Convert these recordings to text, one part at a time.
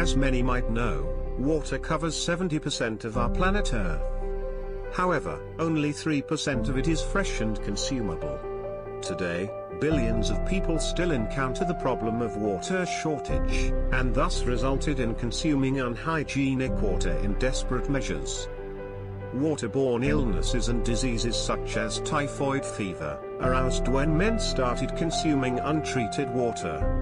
As many might know, water covers 70% of our planet Earth. However, only 3% of it is fresh and consumable. Today, billions of people still encounter the problem of water shortage, and thus resulted in consuming unhygienic water in desperate measures. Waterborne illnesses and diseases such as typhoid fever aroused when men started consuming untreated water.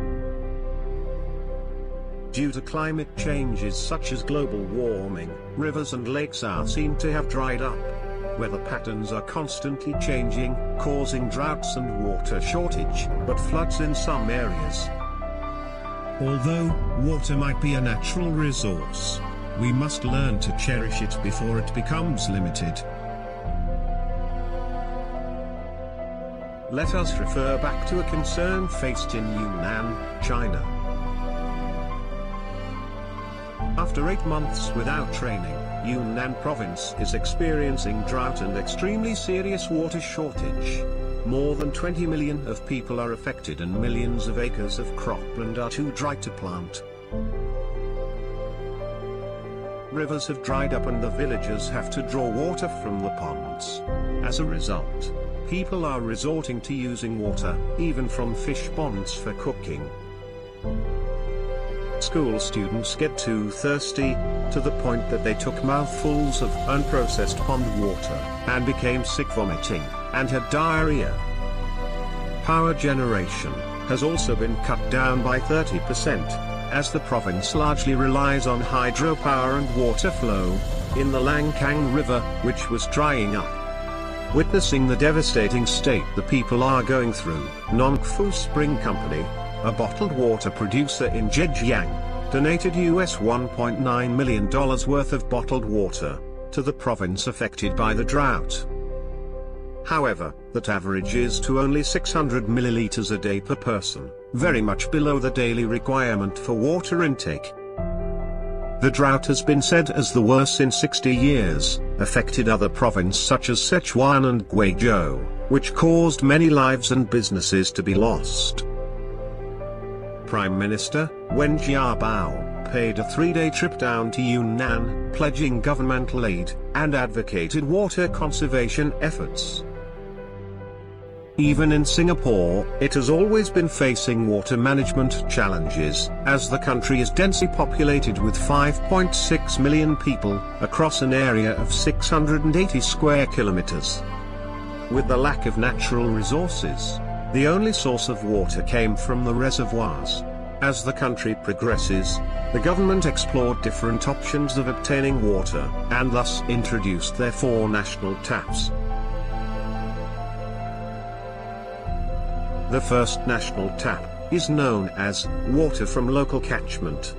Due to climate changes such as global warming, rivers and lakes are seen to have dried up. Weather patterns are constantly changing, causing droughts and water shortage, but floods in some areas. Although water might be a natural resource, we must learn to cherish it before it becomes limited. Let us refer back to a concern faced in Yunnan, China. After 8 months without training, Yunnan province is experiencing drought and extremely serious water shortage. More than 20 million of people are affected and millions of acres of cropland are too dry to plant. Rivers have dried up and the villagers have to draw water from the ponds. As a result, people are resorting to using water, even from fish ponds, for cooking. School students get too thirsty, to the point that they took mouthfuls of unprocessed pond water, and became sick, vomiting, and had diarrhea. Power generation has also been cut down by 30%, as the province largely relies on hydropower and water flow in the Langkang River, which was drying up. Witnessing the devastating state the people are going through, Nongfu Spring Company, a bottled water producer in Zhejiang, donated US $1.9 million worth of bottled water to the province affected by the drought. However, that averages to only 600 milliliters a day per person, very much below the daily requirement for water intake. The drought has been said as the worst in 60 years, affected other provinces such as Sichuan and Guizhou, which caused many lives and businesses to be lost. Prime Minister Wen Jiabao paid a 3-day trip down to Yunnan, pledging governmental aid, and advocated water conservation efforts. Even in Singapore, it has always been facing water management challenges, as the country is densely populated with 5.6 million people, across an area of 680 square kilometers. With the lack of natural resources, the only source of water came from the reservoirs. As the country progresses, the government explored different options of obtaining water, and thus introduced their 4 national taps. The first national tap is known as water from local catchment.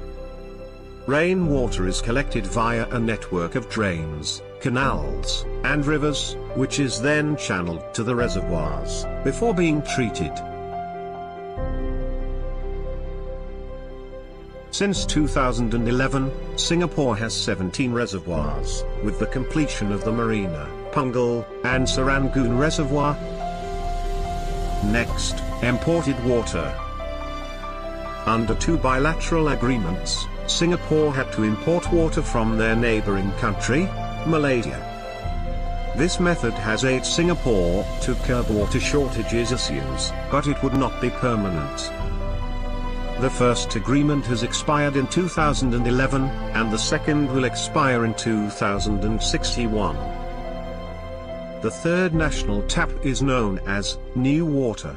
Rainwater is collected via a network of drains, canals, and rivers, which is then channeled to the reservoirs, before being treated. Since 2011, Singapore has 17 reservoirs, with the completion of the Marina, Punggol, and Serangoon Reservoir. Next, imported water. Under 2 bilateral agreements, Singapore had to import water from their neighboring country, Malaysia. This method has aided Singapore to curb water shortages issues, but it would not be permanent. The first agreement has expired in 2011, and the second will expire in 2061. The third national tap is known as New Water.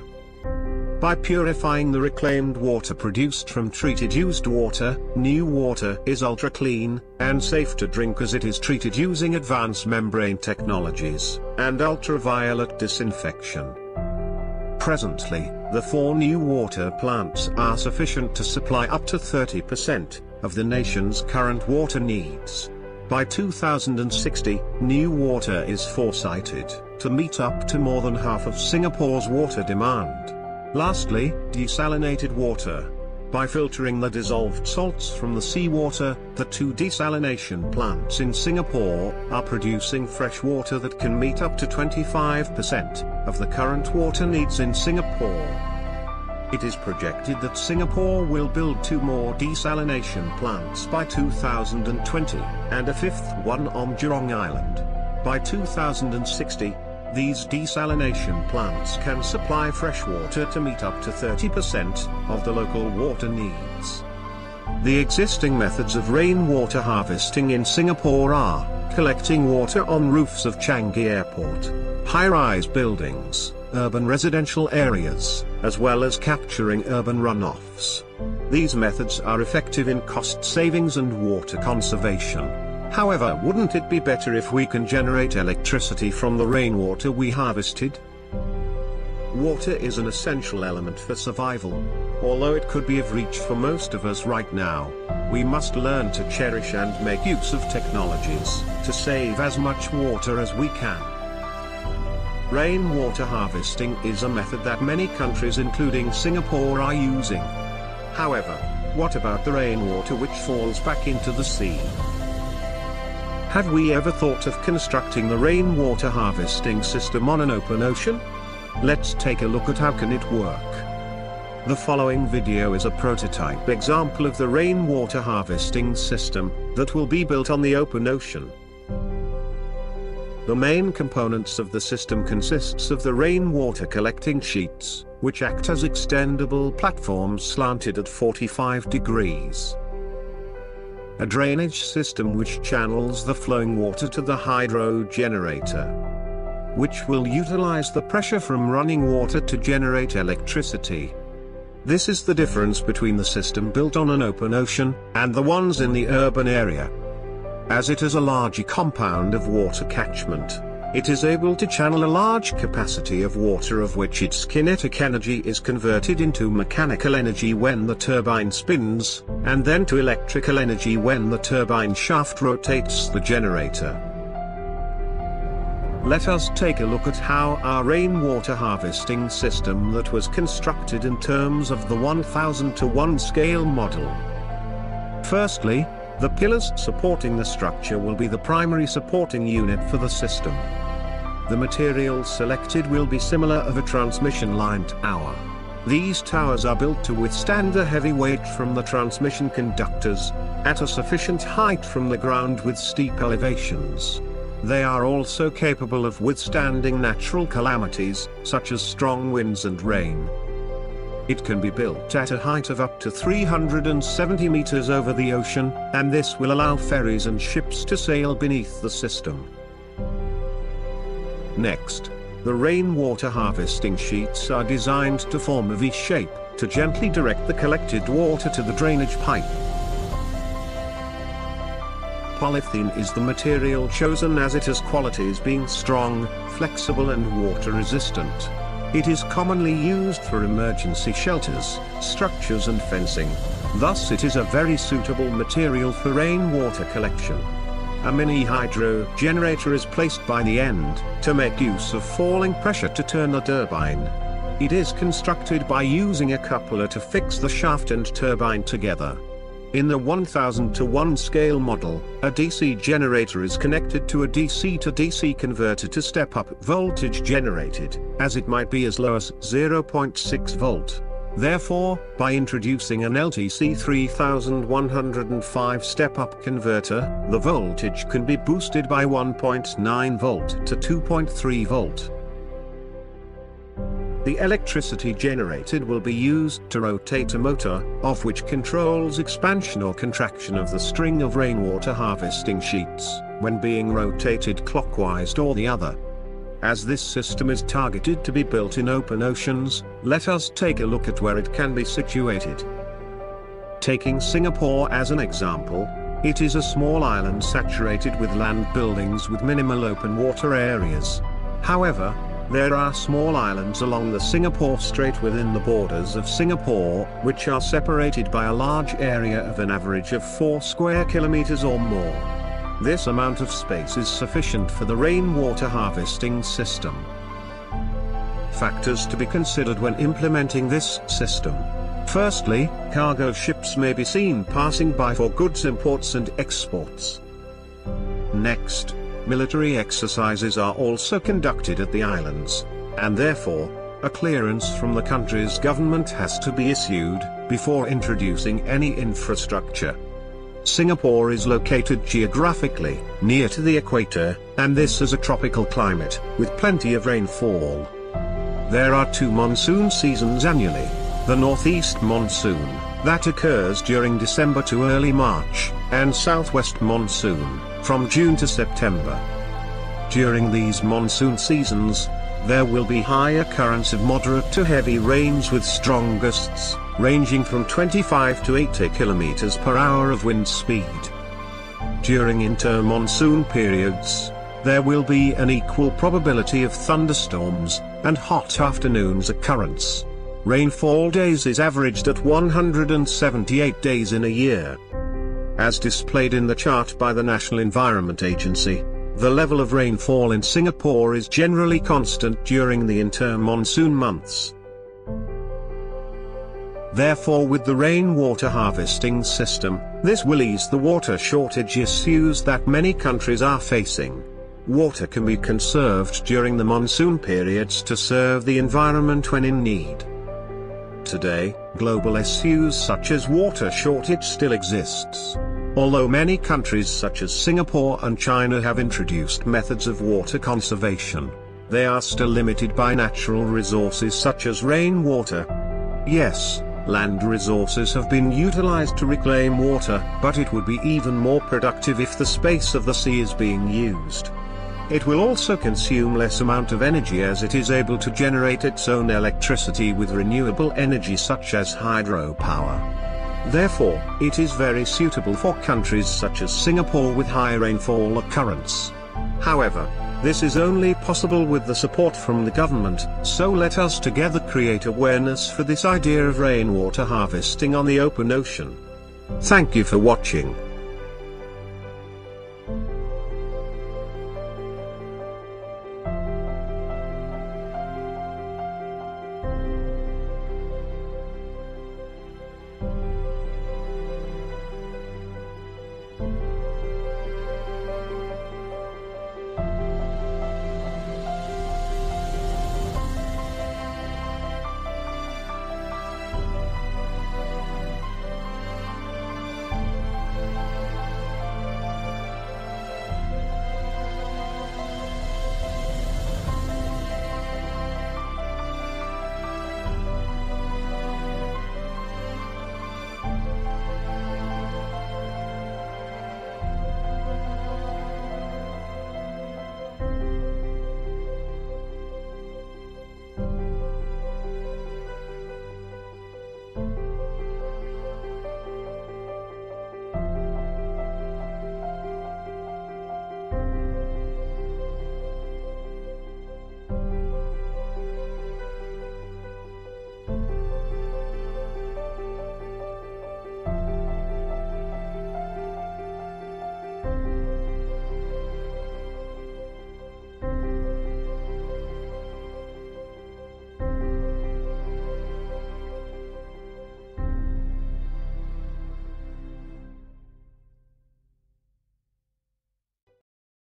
By purifying the reclaimed water produced from treated used water, New Water is ultra-clean and safe to drink as it is treated using advanced membrane technologies and ultraviolet disinfection. Presently, the 4 New Water plants are sufficient to supply up to 30% of the nation's current water needs. By 2060, New Water is foresighted to meet up to more than half of Singapore's water demand. Lastly, desalinated water. By filtering the dissolved salts from the seawater, the 2 desalination plants in Singapore are producing fresh water that can meet up to 25% of the current water needs in Singapore. It is projected that Singapore will build 2 more desalination plants by 2020, and a 5th one on Jurong Island. By 2060, these desalination plants can supply fresh water to meet up to 30% of the local water needs. The existing methods of rainwater harvesting in Singapore are collecting water on roofs of Changi Airport, high-rise buildings, urban residential areas, as well as capturing urban runoffs. These methods are effective in cost savings and water conservation. However, wouldn't it be better if we can generate electricity from the rainwater we harvested? Water is an essential element for survival. Although it could be of reach for most of us right now, we must learn to cherish and make use of technologies to save as much water as we can. Rainwater harvesting is a method that many countries including Singapore are using. However, what about the rainwater which falls back into the sea? Have we ever thought of constructing the rainwater harvesting system on an open ocean? Let's take a look at how can it work. The following video is a prototype example of the rainwater harvesting system that will be built on the open ocean. The main components of the system consists of the rainwater collecting sheets, which act as extendable platforms slanted at 45 degrees. A drainage system which channels the flowing water to the hydro generator, which will utilize the pressure from running water to generate electricity. This is the difference between the system built on an open ocean and the ones in the urban area. As it is a larger compound of water catchment, it is able to channel a large capacity of water of which its kinetic energy is converted into mechanical energy when the turbine spins, and then to electrical energy when the turbine shaft rotates the generator. Let us take a look at how our rainwater harvesting system that was constructed in terms of the 1000:1 scale model. Firstly, the pillars supporting the structure will be the primary supporting unit for the system. The material selected will be similar of a transmission line tower. These towers are built to withstand the heavy weight from the transmission conductors, at a sufficient height from the ground with steep elevations. They are also capable of withstanding natural calamities, such as strong winds and rain. It can be built at a height of up to 370 meters over the ocean, and this will allow ferries and ships to sail beneath the system. Next, the rainwater harvesting sheets are designed to form a V shape, to gently direct the collected water to the drainage pipe. Polythene is the material chosen as it has qualities being strong, flexible and water resistant. It is commonly used for emergency shelters, structures and fencing. Thus it is a very suitable material for rainwater collection. A mini hydro generator is placed by the end, to make use of falling pressure to turn the turbine. It is constructed by using a coupler to fix the shaft and turbine together. In the 1000:1 scale model, a DC generator is connected to a DC to DC converter to step up voltage generated, as it might be as low as 0.6 volt. Therefore, by introducing an LTC 3105 step-up converter, the voltage can be boosted by 1.9 volt to 2.3 volt. The electricity generated will be used to rotate a motor, of which controls expansion or contraction of the string of rainwater harvesting sheets, when being rotated clockwise or the other. As this system is targeted to be built in open oceans, let us take a look at where it can be situated. Taking Singapore as an example, it is a small island saturated with land buildings with minimal open water areas. However, there are small islands along the Singapore Strait within the borders of Singapore, which are separated by a large area of an average of 4 square kilometers or more. This amount of space is sufficient for the rainwater harvesting system. Factors to be considered when implementing this system. Firstly, cargo ships may be seen passing by for goods imports and exports. Next, military exercises are also conducted at the islands, and therefore, A clearance from the country's government has to be issued before introducing any infrastructure. Singapore is located geographically near to the equator, and this is a tropical climate with plenty of rainfall. There are two monsoon seasons annually: the northeast monsoon, that occurs during December to early March, and southwest monsoon, from June to September. During these monsoon seasons, there will be higher currents of moderate to heavy rains with strong gusts, ranging from 25 to 80 km per hour of wind speed. During inter-monsoon periods, there will be an equal probability of thunderstorms and hot afternoons occurrence. Rainfall days is averaged at 178 days in a year. As displayed in the chart by the National Environment Agency, the level of rainfall in Singapore is generally constant during the inter-monsoon months. Therefore, with the rainwater harvesting system, this will ease the water shortage issues that many countries are facing. Water can be conserved during the monsoon periods to serve the environment when in need. Today, global issues such as water shortage still exists. Although many countries such as Singapore and China have introduced methods of water conservation, they are still limited by natural resources such as rainwater. Yes, land resources have been utilized to reclaim water, but it would be even more productive if the space of the sea is being used. It will also consume less amount of energy as it is able to generate its own electricity with renewable energy such as hydropower. Therefore, it is very suitable for countries such as Singapore with high rainfall occurrence. However, this is only possible with the support from the government, so let us together create awareness for this idea of rainwater harvesting on the open ocean. Thank you for watching.